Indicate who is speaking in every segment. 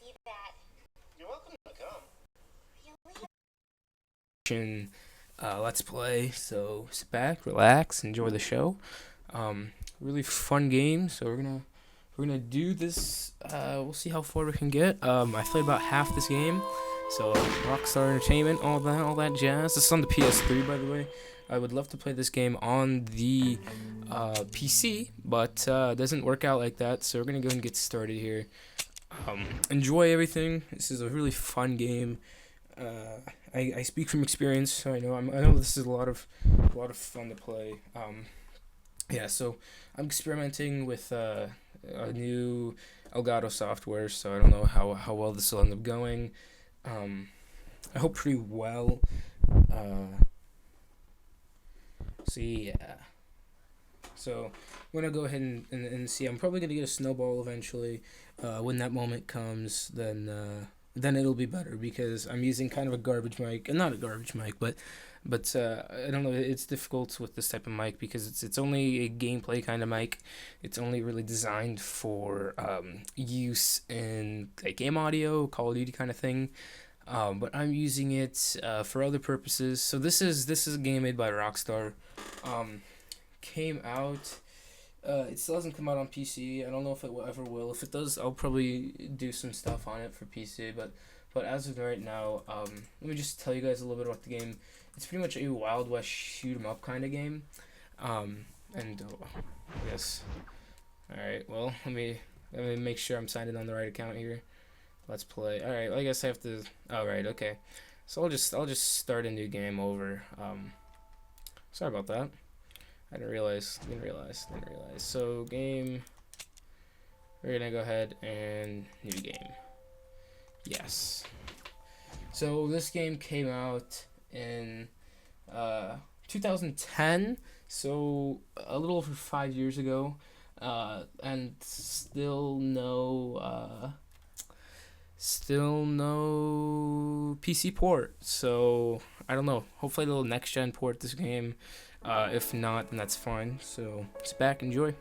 Speaker 1: see that.
Speaker 2: You're welcome to come.
Speaker 1: Really?
Speaker 3: Let's play. So sit back, relax, enjoy the show. Really fun game. So we're gonna do this. We'll see how far we can get. I played about half this game. So Rockstar Entertainment, all that jazz. This is on the PS3, by the way. I would love to play this game on the PC, but it doesn't work out like that. So we're gonna go ahead and get started here. Enjoy everything. This is a really fun game. I speak from experience, so I know this is a lot of fun to play. Yeah, so I'm experimenting with a new Elgato software, so I don't know how well this will end up going. I hope pretty well. So yeah. So I'm gonna go ahead and see. I'm probably gonna get a snowball eventually. When that moment comes, then it'll be better because I'm using kind of a garbage mic, not a garbage mic, but I don't know. It's difficult with this type of mic because it's only a gameplay kind of mic. It's only really designed for use in like game audio, Call of Duty kind of thing. But I'm using it for other purposes. So this is a game made by Rockstar. Came out. It still hasn't come out on PC. I don't know if it ever will. If it does, I'll probably do some stuff on it for PC. But as of right now, let me just tell you guys a little bit about the game. It's pretty much a Wild West shoot 'em up kind of game. I guess. All right. Well, let me make sure I'm signed in on the right account here. Let's play. All right. Well, I guess I have to. All right. Okay. So I'll just start a new game over. Sorry about that. I didn't realize. So game. We're gonna go ahead and new game. Yes. So this game came out in 2010. So a little over 5 years ago, and still no PC port. So I don't know. Hopefully they'll next gen port this game. If not, then that's fine. So sit back, enjoy.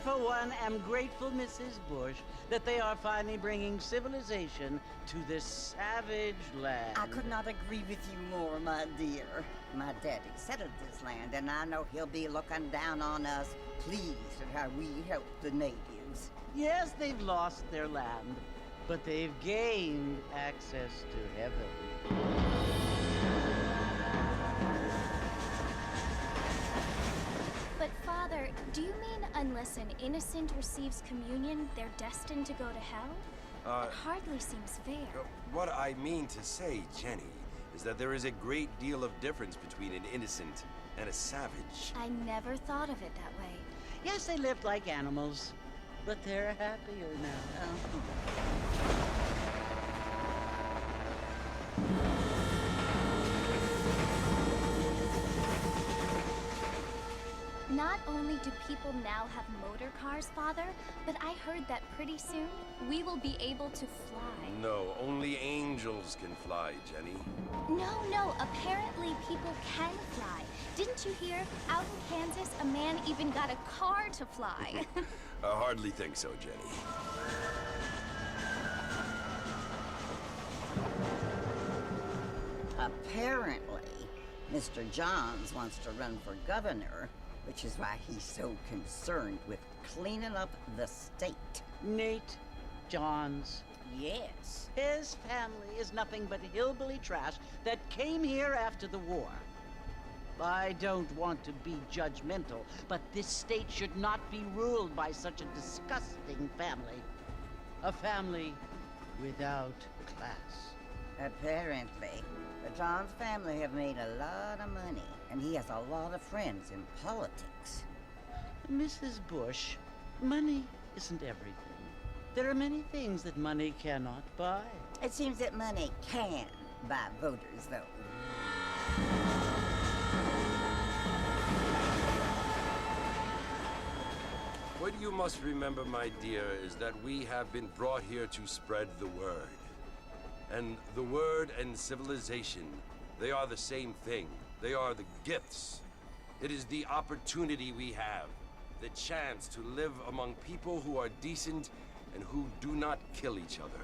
Speaker 4: For one, am grateful, Mrs. Bush, that they are finally bringing civilization to this savage land.
Speaker 5: I could not agree with you more, my dear. My daddy settled this land, and I know he'll be looking down on us, pleased at how we help the natives.
Speaker 4: Yes, they've lost their land, but they've gained access to heaven.
Speaker 1: But Father, Father, do you mean unless an innocent receives communion, they're destined to go to hell? It hardly seems fair.
Speaker 6: What I mean to say, Jenny, is that there is a great deal of difference between an innocent and a savage.
Speaker 1: I never thought of it that way.
Speaker 4: Yes, they lived like animals, but they're happier now.
Speaker 1: Not only do people now have motor cars, Father, but I heard that pretty soon we will be able to fly.
Speaker 6: No, only angels can fly, Jenny.
Speaker 1: No, apparently people can fly. Didn't you hear? Out in Kansas, a man even got a car to fly.
Speaker 6: I hardly think so, Jenny.
Speaker 5: Apparently, Mr. Johns wants to run for governor, which is why he's so concerned with cleaning up the state.
Speaker 4: Nate Johns.
Speaker 5: Yes.
Speaker 4: His family is nothing but hillbilly trash that came here after the war. I don't want to be judgmental, but this state should not be ruled by such a disgusting family. A family without class.
Speaker 5: Apparently, the Johns family have made a lot of money, and he has a lot of friends in politics.
Speaker 4: Mrs. Bush, money isn't everything. There are many things that money cannot buy.
Speaker 5: It seems that money can buy voters, though.
Speaker 6: What you must remember, my dear, is that we have been brought here to spread the word. And the word and civilization, they are the same thing. They are the gifts. It is the opportunity we have, the chance to live among people who are decent and who do not kill each other.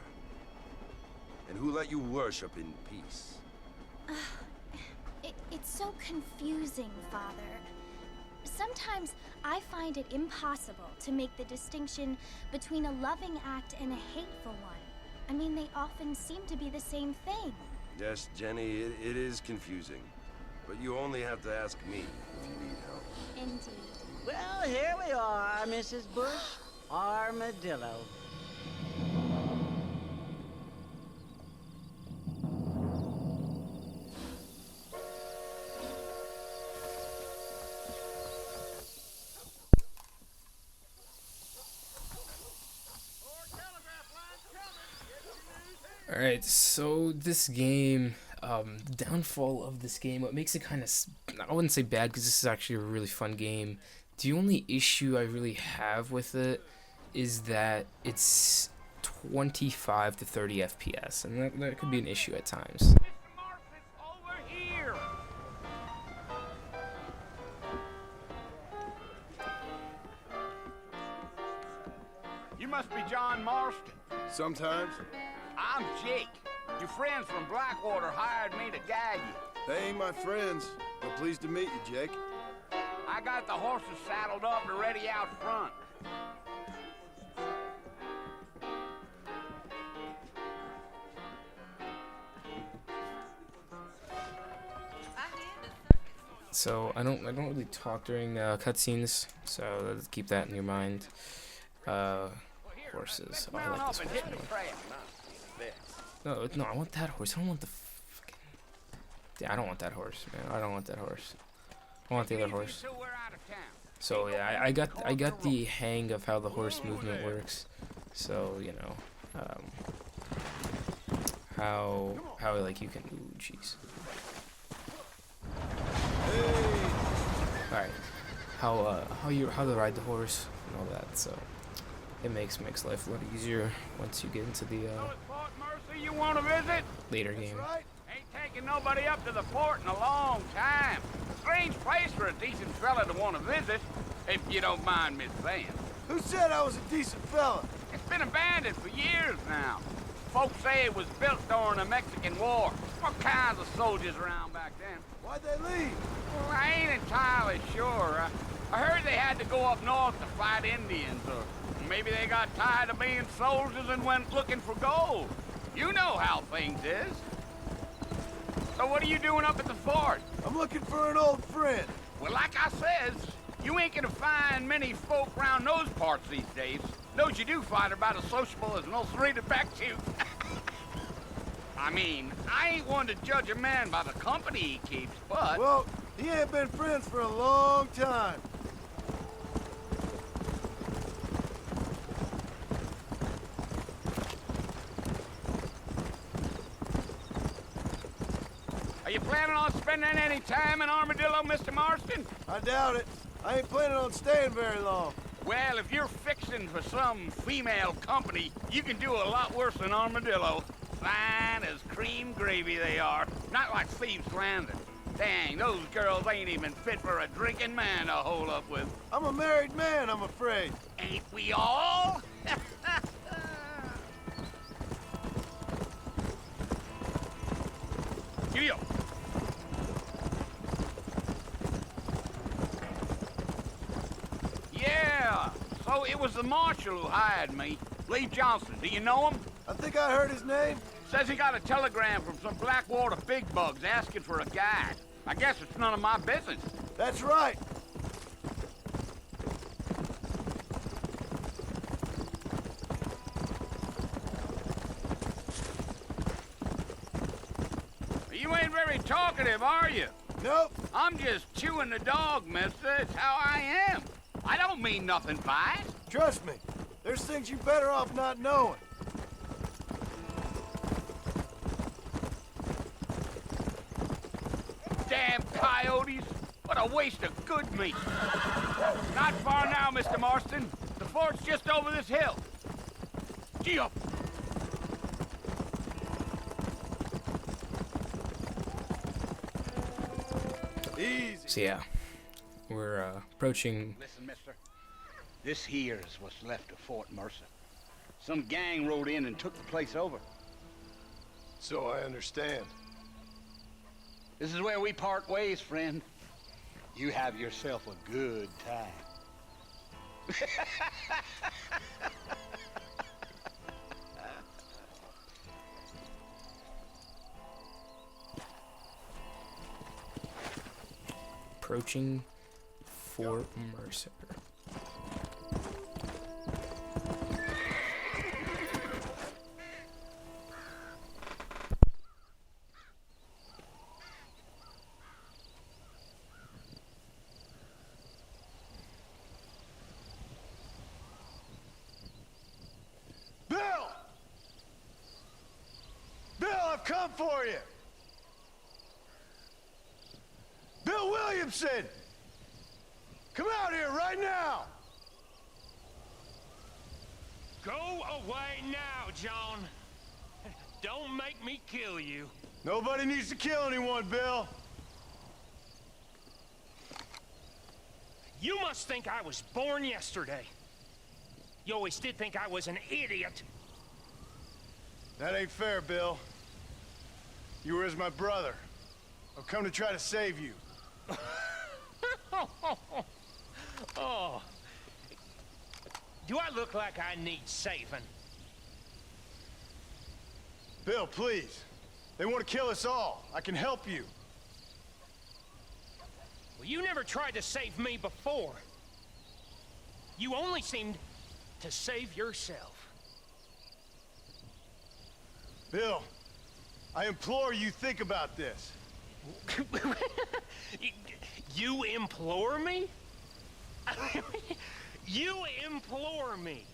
Speaker 6: And who let you worship in peace.
Speaker 1: It's so confusing, Father. Sometimes I find it impossible to make the distinction between a loving act and a hateful one. I mean, they often seem to be the same thing.
Speaker 6: Yes, Jenny, it is confusing. But you only have to ask me if you need help.
Speaker 1: Indeed.
Speaker 4: Well, here we are, Mrs. Bush. Armadillo.
Speaker 3: Alright, so this game, the downfall of this game, what makes it kind of, I wouldn't say bad because this is actually a really fun game. The only issue I really have with it is that it's 25 to 30 FPS, and that could be an issue at times.
Speaker 7: You must be John Marston.
Speaker 8: Sometimes.
Speaker 7: I'm Jake. Your friends from Blackwater hired me to guide you.
Speaker 8: They ain't my friends, but pleased to meet you, Jake.
Speaker 7: I got the horses saddled up and ready out front.
Speaker 3: So I don't really talk during cutscenes, so let's keep that in your mind. Horses. Oh, I like this horse more. No, I want that horse. I don't want the fucking. Yeah, I don't want that horse, man. I don't want that horse. I want the other horse. So yeah, I got the hang of how the horse movement works. So you know, how like you can. Ooh, jeez. All right, how to ride the horse and all that. So it makes life a lot easier once you get into the
Speaker 7: You want to visit?
Speaker 3: later game.
Speaker 7: Ain't taking nobody up to the fort in a long time. Strange place for a decent fella to want to visit, if you don't mind me saying.
Speaker 8: Who said I was a decent fella?
Speaker 7: It's been abandoned for years now. Folks say it was built during the Mexican War. What kinds of soldiers around back then?
Speaker 8: Why'd they leave?
Speaker 7: Well, I ain't entirely sure. I heard they had to go up north to fight Indians, or maybe they got tired of being soldiers and went looking for gold. You know how things is. So what are you doing up at the fort?
Speaker 8: I'm looking for an old friend.
Speaker 7: Well, like I says, You ain't gonna find many folk round those parts these days. Those you do find are about as sociable as an old serrated back tooth. I mean, I ain't one to judge a man by the company he keeps, but...
Speaker 8: Well, he ain't been friends for a long time.
Speaker 7: Are you planning on spending any time in Armadillo, Mr. Marston?
Speaker 8: I doubt it. I ain't planning on staying very long.
Speaker 7: Well, if you're fixing for some female company, you can do a lot worse than Armadillo. Fine as cream gravy they are. Not like Thieves' Landing. Dang, those girls ain't even fit for a drinking man to hole up with.
Speaker 8: I'm a married man, I'm afraid.
Speaker 7: Ain't we all? Giddy up. Yeah, so it was the marshal who hired me. Lee Johnson, do you know him?
Speaker 8: I think I heard his name.
Speaker 7: Says he got a telegram from some Blackwater big bugs asking for a guide. I guess it's none of my business.
Speaker 8: That's right.
Speaker 7: You ain't very talkative, are you?
Speaker 8: Nope.
Speaker 7: I'm just chewing the dog, mister. It's how I am. I don't mean nothing by it.
Speaker 8: Trust me. There's things you better off not knowing.
Speaker 7: Damn coyotes. What a waste of good meat. Not far now, Mr. Marston. The fort's just over this hill. Gee up.
Speaker 8: Easy.
Speaker 3: So yeah, we're approaching.
Speaker 7: Listen, mister. This here is what's left of Fort Mercer. Some gang rode in and took the place over.
Speaker 8: So I understand.
Speaker 7: This is where we part ways, friend. You have yourself a good time.
Speaker 3: Approaching Fort Mercer.
Speaker 8: Bill! Bill, I've come for you! Bill Williamson! Come out here right now!
Speaker 9: Go away now, John. Don't make me kill you.
Speaker 8: Nobody needs to kill anyone, Bill.
Speaker 9: You must think I was born yesterday. You always did think I was an idiot.
Speaker 8: That ain't fair, Bill. You were as my brother. I've come to try to save you.
Speaker 9: Oh. Do I look like I need saving?
Speaker 8: Bill, please. They want to kill us all. I can help you.
Speaker 9: Well, you never tried to save me before. You only seemed to save yourself.
Speaker 8: Bill, I implore you think about this.
Speaker 9: You implore me? You implore me.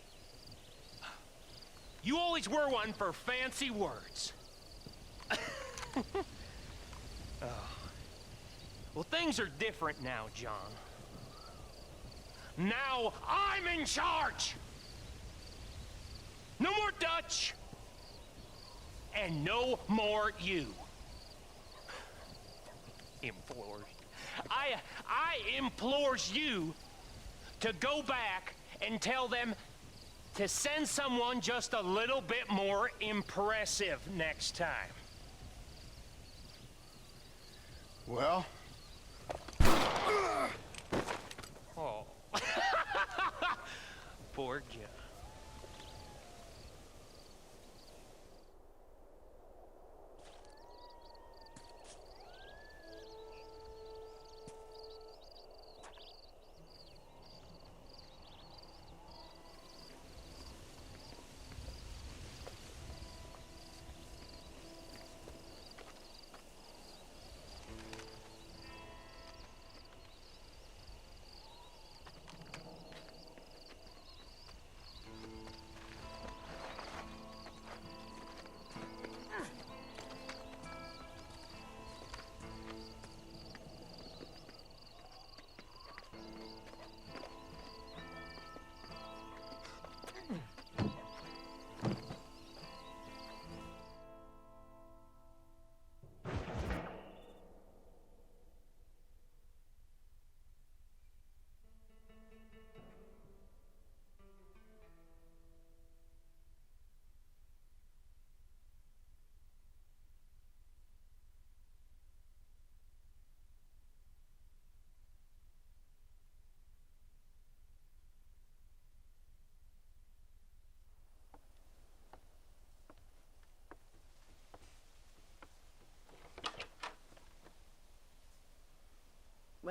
Speaker 9: You always were one for fancy words. Oh. Well, things are different now, John. Now I'm in charge. No more Dutch. And no more you. Implores. I implores you to go back and tell them to send someone just a little bit more impressive next time.
Speaker 8: Well?
Speaker 9: Oh. Poor John.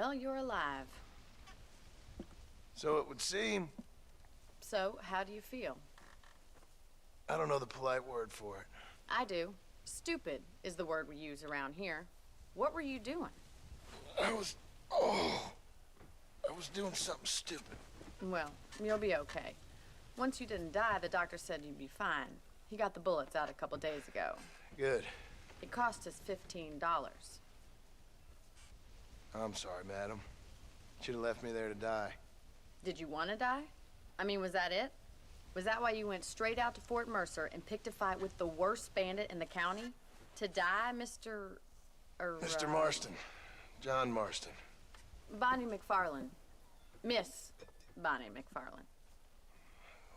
Speaker 10: Well, you're alive.
Speaker 8: So it would seem.
Speaker 10: So, how do you feel?
Speaker 8: I don't know the polite word for it.
Speaker 10: I do. Stupid is the word we use around here. What were you doing?
Speaker 8: I was doing something stupid.
Speaker 10: Well, you'll be okay. Once you didn't die, the doctor said you'd be fine. He got the bullets out a couple days ago.
Speaker 8: Good.
Speaker 10: It cost us $15.
Speaker 8: I'm sorry, madam. Should have left me there to die.
Speaker 10: Did you want to die? I mean, was that it? Was that why you went straight out to Fort Mercer and picked a fight with the worst bandit in the county? To die, Mr.
Speaker 8: Mr. Marston. John Marston.
Speaker 10: Bonnie McFarland. Miss Bonnie McFarland.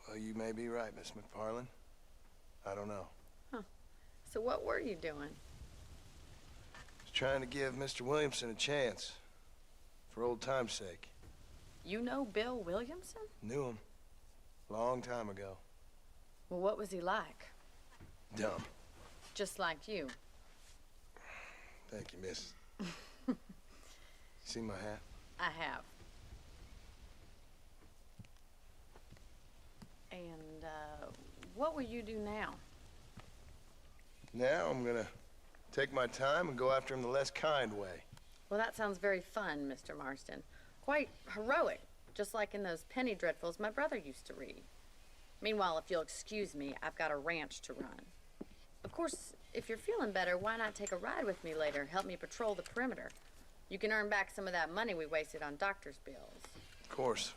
Speaker 8: Well, you may be right, Miss McFarland. I don't know.
Speaker 10: Huh. So what were you doing?
Speaker 8: Was trying to give Mr. Williamson a chance. For old time's sake.
Speaker 10: You know Bill Williamson?
Speaker 8: Knew him. Long time ago.
Speaker 10: Well, what was he like?
Speaker 8: Dumb.
Speaker 10: Just like you.
Speaker 8: Thank you, miss. See my hat?
Speaker 10: I have. And, what will you do now?
Speaker 8: Now I'm gonna take my time and go after him the less kind way.
Speaker 10: Well, that sounds very fun, Mr. Marston. Quite heroic, just like in those penny dreadfuls my brother used to read. Meanwhile, if you'll excuse me, I've got a ranch to run. Of course, if you're feeling better, why not take a ride with me later? Help me patrol the perimeter. You can earn back some of that money we wasted on doctor's bills.
Speaker 8: Of course.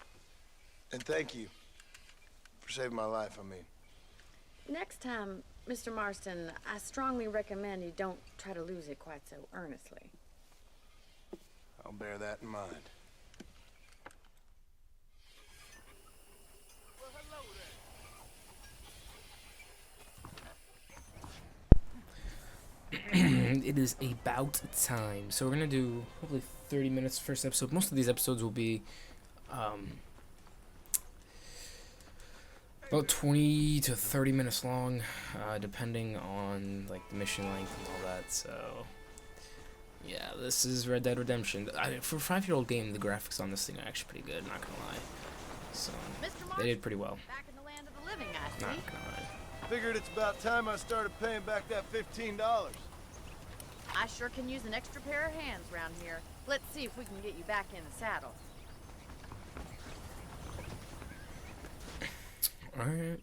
Speaker 8: And thank you for saving my life, I mean.
Speaker 10: Next time, Mr. Marston, I strongly recommend you don't try to lose it quite so earnestly.
Speaker 8: I'll bear that in mind.
Speaker 3: It is about time. So we're gonna do hopefully 30 minutes first episode. Most of these episodes will be about 20 to 30 minutes long, depending on like the mission length and all that. So yeah, this is Red Dead Redemption. For a 5-year-old game, the graphics on this thing are actually pretty good, not gonna lie. So they did pretty well.
Speaker 10: Back in the land of the living, I see.
Speaker 3: Not gonna lie.
Speaker 8: Figured it's about time I started paying back that $15.
Speaker 10: I sure can use an extra pair of hands around here. Let's see if we can get you back in the saddle.
Speaker 3: Alright.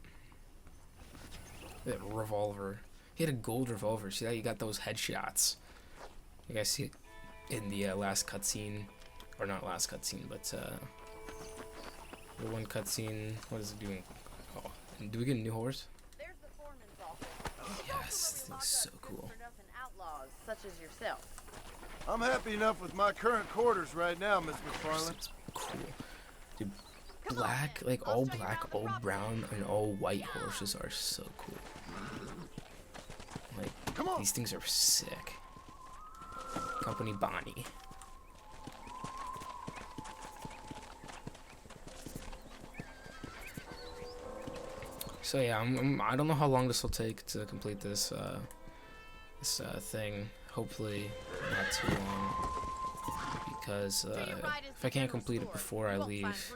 Speaker 3: That revolver. He had a gold revolver. See that? You got those headshots. You guys see it in the last cutscene. Or not last cutscene, but the one cutscene. What is it doing? Oh, do we get a new horse?
Speaker 10: There's the foreman's office.
Speaker 3: Yes, this thing's so cool.
Speaker 10: Outlaws such as yourself.
Speaker 8: I'm happy enough with my current quarters right now, Miss McFarland.
Speaker 3: It's cool. Dude, black, like all black, all brown, and all white horses are so cool. Like, these things are sick. Company Bonnie. So yeah, I don't know how long this will take to complete this thing. Hopefully not too long, because if I can't complete it before I leave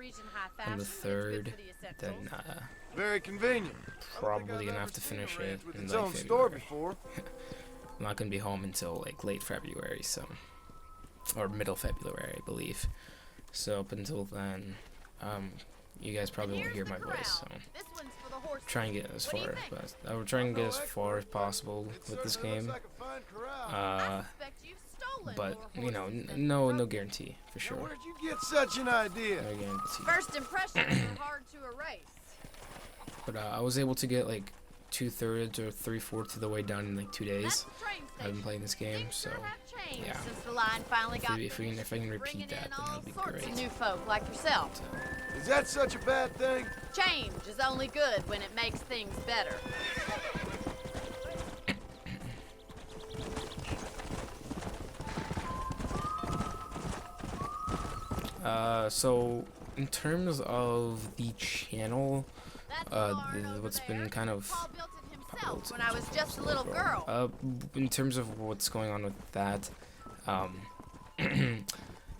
Speaker 3: on the 3rd, then
Speaker 8: very convenient.
Speaker 3: Probably gonna have to finish it in like February. I'm not gonna be home until like late February, so, or middle February, I believe. So up until then, you guys probably won't hear my voice. So try and get as far, but I will try and get as far as possible with this game. But you know, no guarantee for sure.
Speaker 8: Where'd you get such an idea?
Speaker 3: No guarantee.
Speaker 10: First impressions are hard to erase.
Speaker 3: But I was able to get like 2/3 or 3/4 of the way done in like 2 days. I've been playing this game, so yeah. If I can repeat that, then that'll be great.
Speaker 10: New folk like yourself.
Speaker 8: Is that such a bad thing?
Speaker 10: Change is only good when it makes things better.
Speaker 3: So in terms of the channel, what's been kind of
Speaker 10: when I was just a little girl.
Speaker 3: In terms of what's going on with that,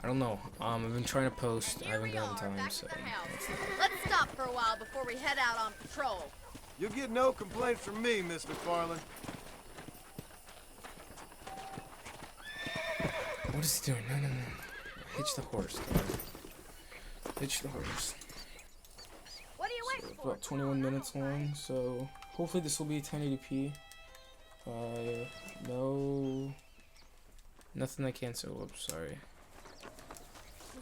Speaker 3: I don't know. I've been trying to post. I haven't gotten time, so.
Speaker 10: Let's stop for a while before we head out on patrol.
Speaker 8: You'll get no complaints from me, Miss McFarland.
Speaker 3: What is he doing? No. Hitch the horse. Hitch the horse.
Speaker 10: What are you waiting for?
Speaker 3: About 21 minutes long, so hopefully this will be 1080p. No. Nothing I can't so. Whoops, sorry.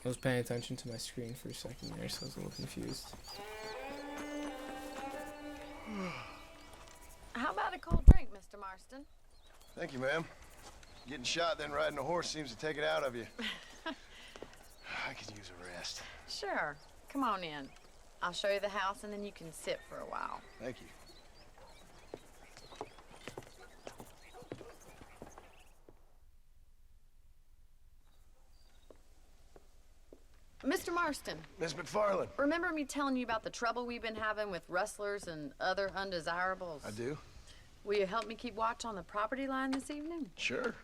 Speaker 3: I was paying attention to my screen for a second there, so I was a little confused.
Speaker 10: How about a cold drink, Mr. Marston?
Speaker 8: Thank you, ma'am. Getting shot, then riding a horse seems to take it out of you. I could use a rest.
Speaker 10: Sure. Come on in. I'll show you the house, and then you can sit for a while.
Speaker 8: Thank you.
Speaker 10: Mr. Marston,
Speaker 8: Miss McFarland.
Speaker 10: remember me telling you about the trouble we've been having with rustlers and other undesirables?
Speaker 8: I do.
Speaker 10: Will you help me keep watch on the property line this evening?
Speaker 8: Sure.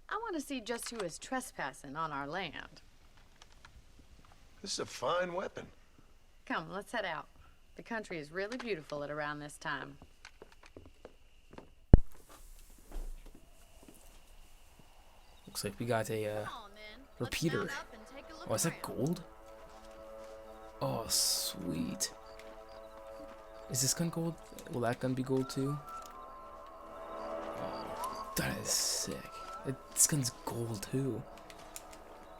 Speaker 10: I want to see just who is trespassing on our land.
Speaker 8: This is a fine weapon.
Speaker 10: Come, let's head out. The country is really beautiful at around this time.
Speaker 3: Looks like we got a
Speaker 10: Come on, then. Let's
Speaker 3: repeater.
Speaker 10: mount up and take a look
Speaker 3: Oh, is that
Speaker 10: around.
Speaker 3: gold? Oh, sweet. Is this gun gold? Will that gun be gold too? Oh, that is sick. This gun's gold too.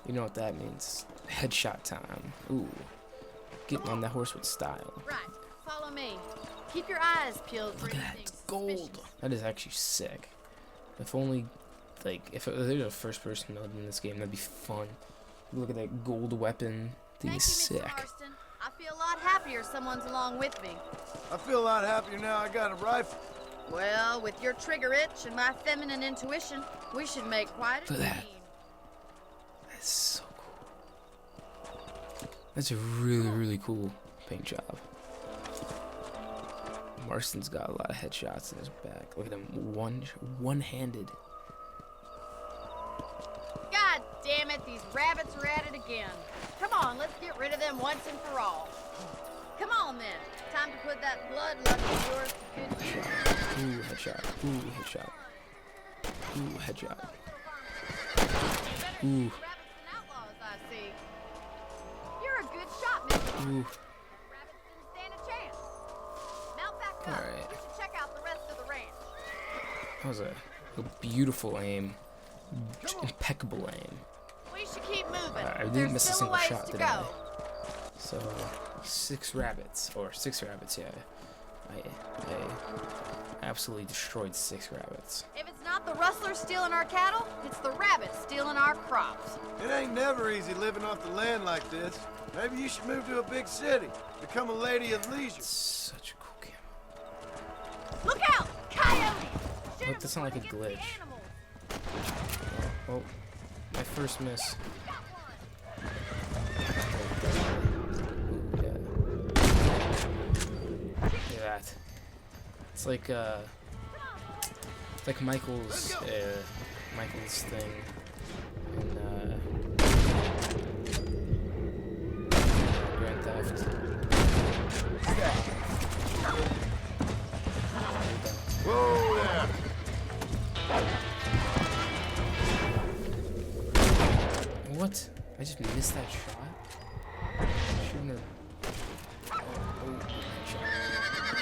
Speaker 3: You know what that means? Headshot time. Ooh. Getting on that horse with style.
Speaker 10: Right, follow me. Keep your eyes peeled for
Speaker 3: Look at
Speaker 10: anything
Speaker 3: that. It's gold.
Speaker 10: suspicious.
Speaker 3: That is actually sick. If only, like, if there's a first person mode in this game, that'd be fun. Look at that gold weapon. Thing
Speaker 10: Thank
Speaker 3: is
Speaker 10: you, Mr.
Speaker 3: sick.
Speaker 10: Marston. I feel a lot happier someone's along with me.
Speaker 8: I feel a lot happier now I got a rifle.
Speaker 10: Well, with your trigger itch and my feminine intuition, we should make quite a
Speaker 3: Look at that.
Speaker 10: team.
Speaker 3: That's so cool. That's a really, really cool paint job. Marston's got a lot of headshots in his back. Look at him, one-handed.
Speaker 10: God damn it, these rabbits are at it again. Come on, let's get rid of them once and for all. Come on then, time to put that bloodlust of yours to good use.
Speaker 3: Ooh, headshot. Ooh, headshot. Ooh, headshot. Ooh.
Speaker 10: Rabbits and outlaws, I see. You're a good shot, Mr.
Speaker 3: Ooh.
Speaker 10: Rabbits didn't stand a chance. Mount back up.
Speaker 3: Alright.
Speaker 10: We should check out the rest of the ranch.
Speaker 3: That was a beautiful aim. Impeccable aim.
Speaker 10: We should keep moving.
Speaker 3: I didn't
Speaker 10: There's
Speaker 3: miss a
Speaker 10: still
Speaker 3: single
Speaker 10: ways
Speaker 3: shot,
Speaker 10: to
Speaker 3: did
Speaker 10: go.
Speaker 3: I? So, six rabbits, yeah. I absolutely destroyed 6 rabbits.
Speaker 10: If it's not the rustlers stealing our cattle, it's the rabbits stealing our crops.
Speaker 8: It ain't never easy living off the land like this. Maybe you should move to a big city. Become a lady of leisure.
Speaker 3: Such a cool game.
Speaker 10: Look out! Coyotes! Shoot
Speaker 3: Look, that sounded like a
Speaker 10: before they get
Speaker 3: glitch.
Speaker 10: the animals.
Speaker 3: Oh, my first miss.
Speaker 10: Got one.
Speaker 3: Look at that. It's like Michael's thing in Grand Theft.
Speaker 8: Whoa there.
Speaker 3: What? I just missed that shot? Shooting her. Oh, shot.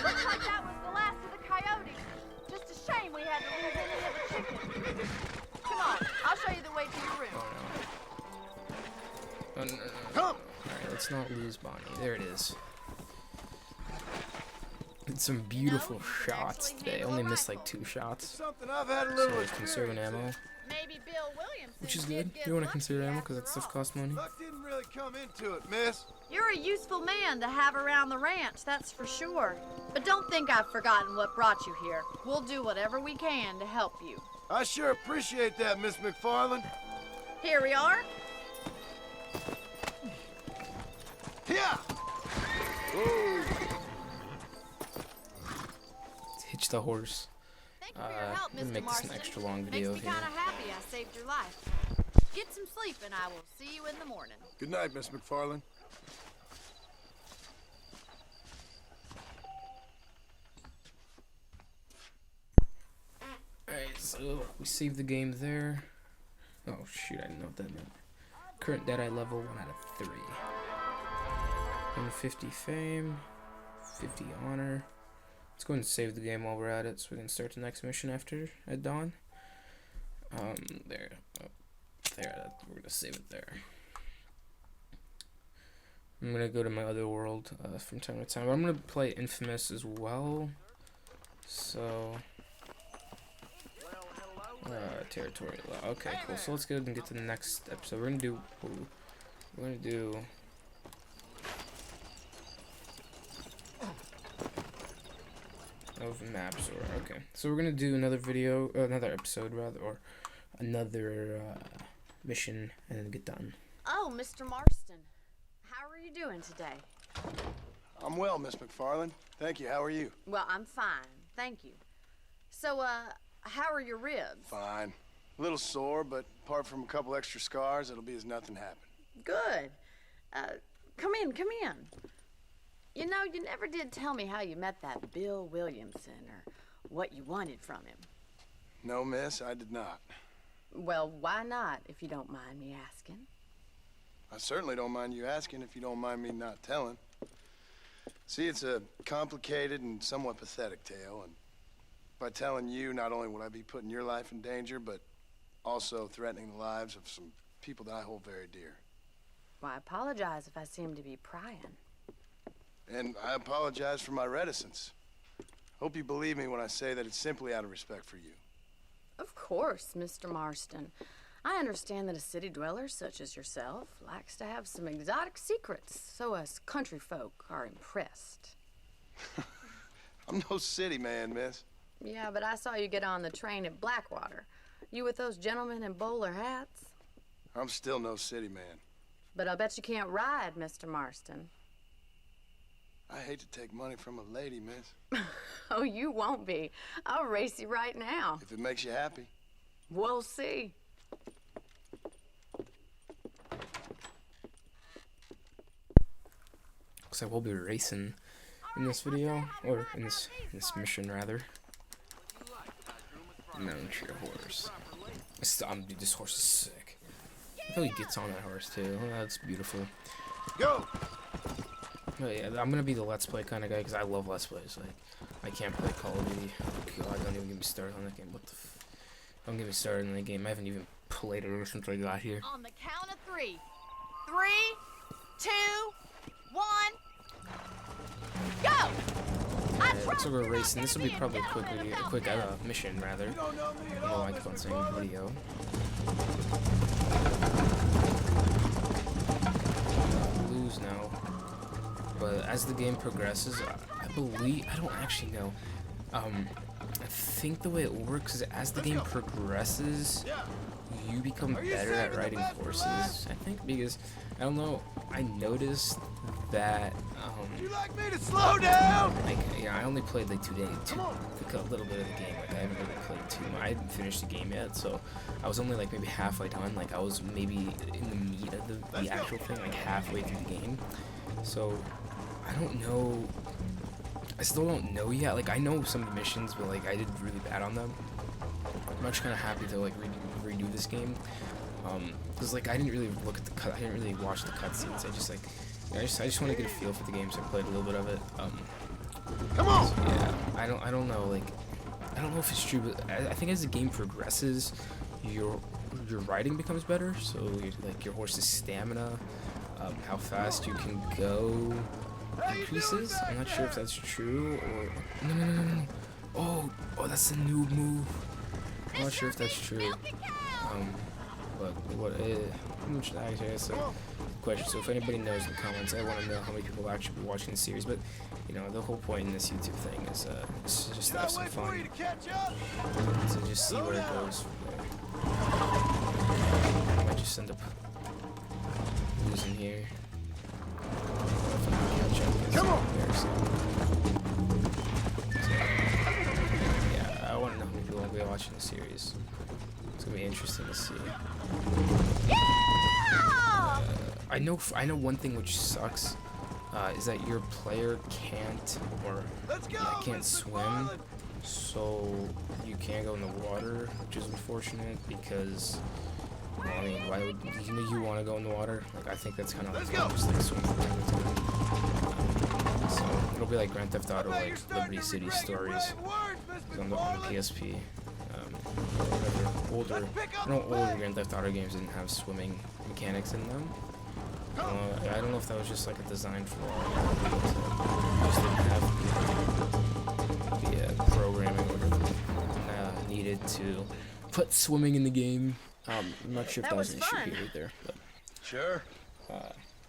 Speaker 10: Looks like that was the last of the coyotes. Just a shame we had to lose any of the chickens. Come on, I'll show you the way to your room.
Speaker 3: Oh, no. No.
Speaker 8: Come.
Speaker 3: Alright, let's not lose Bonnie. There it is. It's some beautiful shots today. I only missed like 2 shots.
Speaker 8: Something I've had a
Speaker 3: So
Speaker 8: little
Speaker 3: I was conserving
Speaker 8: experience
Speaker 3: ammo,
Speaker 8: in.
Speaker 10: Maybe Bill Williamson
Speaker 3: which is
Speaker 10: did
Speaker 3: good.
Speaker 10: get
Speaker 3: You want to
Speaker 10: lucky
Speaker 3: conserve ammo because that
Speaker 10: after
Speaker 3: stuff
Speaker 10: all.
Speaker 3: costs money.
Speaker 8: Luck didn't really come into it, miss.
Speaker 10: You're a useful man to have around the ranch, that's for sure. But don't think I've forgotten what brought you here. We'll do whatever we can to help you.
Speaker 8: I sure appreciate that, Miss McFarland.
Speaker 10: Here we are.
Speaker 8: Yeah. Whoa.
Speaker 3: Let's hitch the horse.
Speaker 10: Thank you for your help,
Speaker 3: I'm gonna
Speaker 10: Mr.
Speaker 3: make this an
Speaker 10: Marston.
Speaker 3: extra long video
Speaker 10: Makes me
Speaker 3: here.
Speaker 10: kind of happy I saved your life. Get some sleep, and I will see you in the morning.
Speaker 8: Good night, Miss McFarlane.
Speaker 3: Alright, so we saved the game there. Oh shoot, I didn't know what that meant. Current Deadeye level 1 out of 3. 150 fame, 50 honor. Let's go ahead and save the game while we're at it so we can start the next mission after at dawn. There. Oh, there, we're gonna save it there. I'm gonna go to my other world from time to time. I'm gonna play Infamous as well. So territorial. Okay, cool. So let's go ahead and get to the next episode. We're gonna do of maps, or okay. So we're gonna do another video, another episode rather, or another mission, and then get done.
Speaker 10: Oh, Mr. Marston, how are you doing today?
Speaker 8: I'm well, Miss McFarlane. Thank you. How are you?
Speaker 10: Well, I'm fine, thank you. So, how are your ribs?
Speaker 8: Fine. A little sore, but apart from a couple extra scars, it'll be as nothing happened.
Speaker 10: Good. Come in. You know, you never did tell me how you met that Bill Williamson, or what you wanted from him.
Speaker 8: No, miss, I did not.
Speaker 10: Well, why not, if you don't mind me asking?
Speaker 8: I certainly don't mind you asking if you don't mind me not telling. See, it's a complicated and somewhat pathetic tale, and by telling you, not only would I be putting your life in danger, but also threatening the lives of some people that I hold very dear.
Speaker 10: Well, I apologize if I seem to be prying.
Speaker 8: And I apologize for my reticence. Hope you believe me when I say that it's simply out of respect for you.
Speaker 10: Of course, Mr. Marston. I understand that a city dweller such as yourself likes to have some exotic secrets, so us country folk are impressed.
Speaker 8: I'm no city man, miss.
Speaker 10: Yeah, but I saw you get on the train at Blackwater. You with those gentlemen in bowler hats?
Speaker 8: I'm still no city man.
Speaker 10: But I bet you can't ride, Mr. Marston.
Speaker 8: I hate to take money from a lady, miss.
Speaker 10: Oh, you won't be. I'll race you right now.
Speaker 8: If it makes you happy.
Speaker 10: We'll see.
Speaker 3: Looks like we'll be racing in this video, or in this mission rather. Mount your horse. Dude, this horse is sick. I feel he gets on that horse too. Oh, that's beautiful.
Speaker 8: Go!
Speaker 3: Oh yeah, I'm gonna be the Let's Play kind of guy because I love Let's Plays. Like, I can't play Call of Duty. Oh God, don't even get me started on that game. What the don't get me started on that game. I haven't even played it ever since I got here.
Speaker 10: On the count of 3. 3, 2, 1, go!
Speaker 3: Alright, so we're racing. This will be probably a quick video, a quick mission rather. I don't like about saying video. Lose now. But as the game progresses, I don't actually know. I think the way it works is as the game progresses, you become better at riding horses. I think because, I don't know, I noticed that,
Speaker 8: You like me to slow down?
Speaker 3: like, yeah, I only played like a little bit of the game. Like, I haven't really played too much. I haven't finished the game yet, so I was only like maybe halfway done. Like, I was maybe in the meat of the actual thing, like halfway through the game. So, I don't know. I still don't know yet. Like, I know some of the missions, but like I did really bad on them. I'm actually kind of happy to like redo this game, because like I didn't really look at the I didn't really watch the cutscenes. I just like, I just want to get a feel for the game, so I played a little bit of it.
Speaker 8: Come on!
Speaker 3: So, yeah, I don't know. Like, I don't know if it's true, but I think as the game progresses, your riding becomes better. So like your horse's stamina, how fast you can go increases. I'm not sure if that's true or no. Oh, that's a new move. I'm not sure if that's true. But what? That's a question. So if anybody knows in the comments, I want to know how many people actually be watching the series. But you know, the whole point in this YouTube thing is just to have some fun, to just see where it goes from there. I might just end up losing here. Come on! Yeah, I want to know how many people will be watching the series. gonna be interesting to see.
Speaker 1: Yeah!
Speaker 3: I know one thing which sucks is that your player can't can't swim, so you can't go in the water, which is unfortunate because. Well, I mean, why would you want to go in the water? Like, I think that's kind of like just like swimming around the time. So it'll be like Grand Theft Auto, like Liberty City Stories on the PSP. Older Grand Theft Auto games didn't have swimming mechanics in them. I don't know if that was just like a design flaw. Just didn't have the programming needed to put swimming in the game. I'm not sure if that was an issue here either. But,
Speaker 8: Sure.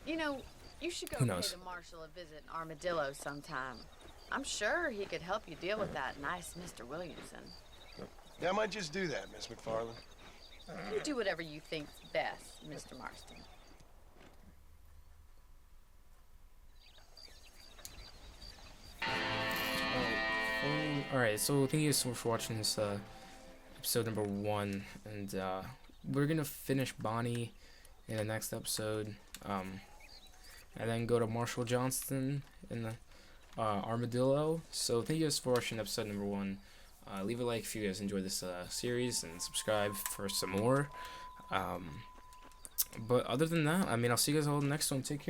Speaker 10: You know, you should go
Speaker 3: Who
Speaker 10: pay
Speaker 3: knows?
Speaker 10: the marshal a visit in Armadillo sometime. I'm sure he could help you deal with that nice Mr. Williamson.
Speaker 8: Yeah, I might just do that, Miss McFarland.
Speaker 10: You do whatever you think's best, Mr. Marston.
Speaker 3: Alright, so thank you so much for watching this episode number 1, and we're gonna finish Bonnie in the next episode, and then go to Marshall Johnston in the Armadillo. So thank you guys for watching episode number 1. Leave a like if you guys enjoyed this series, and subscribe for some more. But other than that, I mean, I'll see you guys all in the next one. Take care.